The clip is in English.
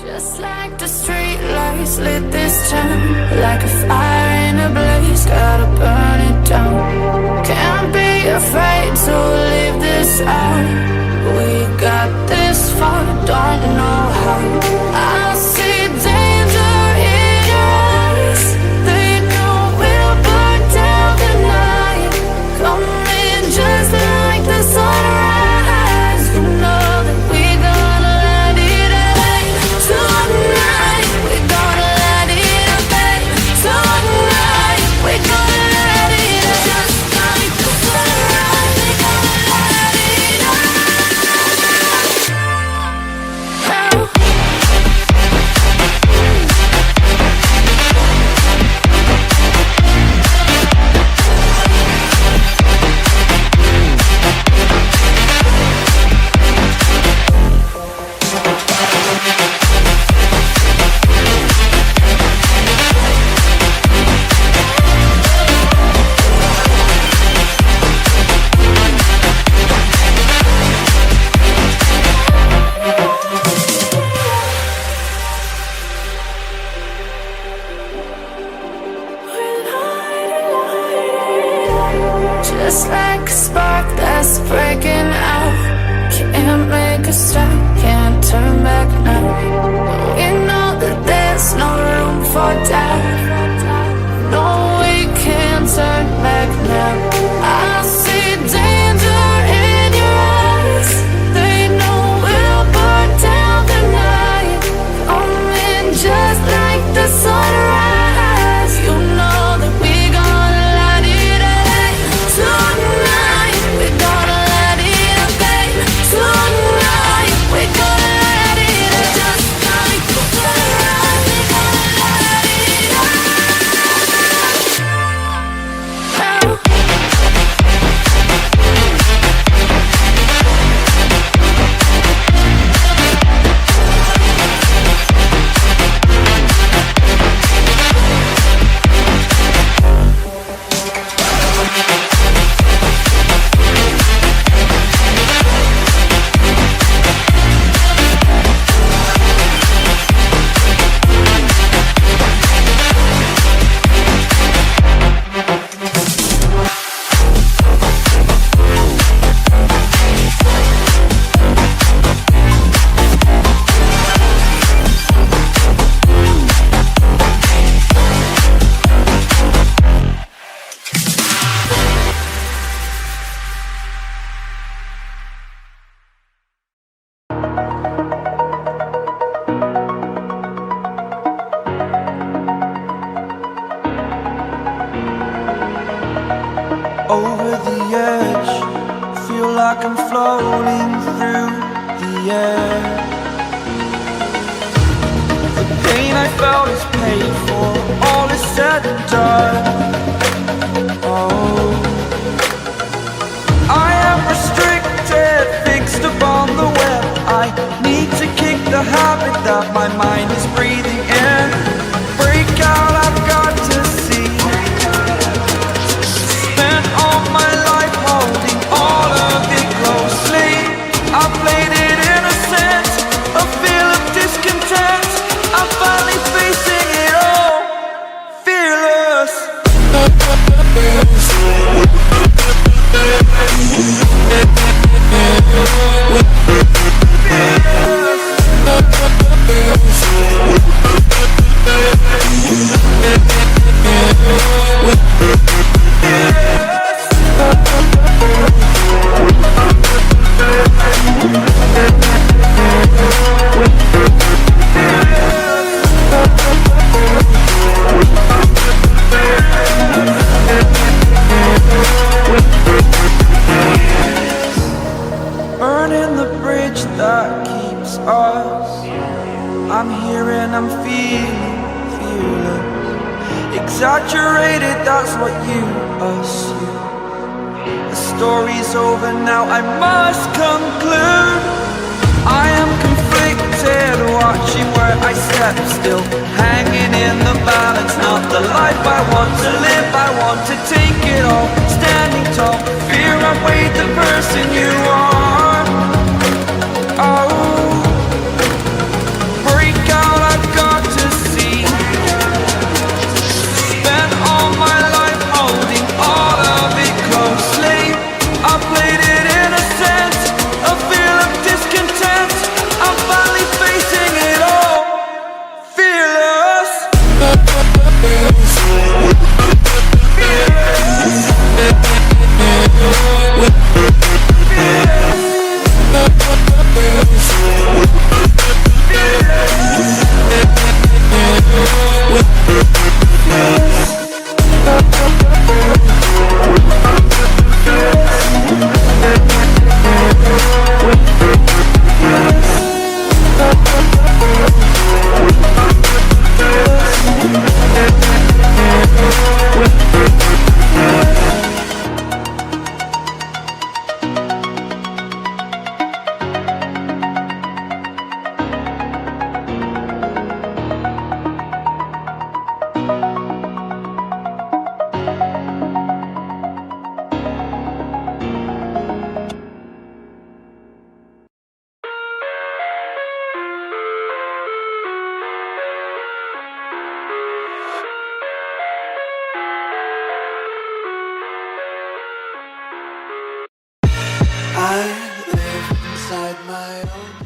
Just like the street lights lit this town, like a fire in a blaze, gotta burn it down. Can't be afraid to leave this out. We got this far, don't know how. I see danger in your eyes. They know we'll burn down the night. Coming just like the sunrise. You know that we gonna let it out. Tonight, we gonna let it out. Tonight, we gonna let it out. Just like the sunrise, we gonna let it out. Just like a spark that's breaking out. Can't make a stop, can't turn back now. We know that there's no room for doubt. No, we can't turn back now. I see danger in your eyes. They know we'll burn down the night. Coming just like the sunrise. You know that we gonna let it out. Tonight, we gonna let it out. Tonight, we gonna let it out. Just like the sunrise, we gonna let it out. Over the edge, feel like I'm floating through the air. The pain I felt is paid for, all is said and done. Oh, I am restricted, fixed upon the web. I need to kick the habit that my mind is breathing in. Break out, I've got to see. Spent all my life holding all of it closely. I played it innocent, a feel of discontent. I'm finally facing it all, fearless. Burning the bridge that keeps us. I'm here and I'm feeling fearless. Exaggerated, that's what you assume. The story's over now, I must conclude. I am conflicted, watching where I step still, hanging in the balance. Not the life I want to live, I want to take it all. Standing tall, fear I weighed the person you are. Oh, break out. my own.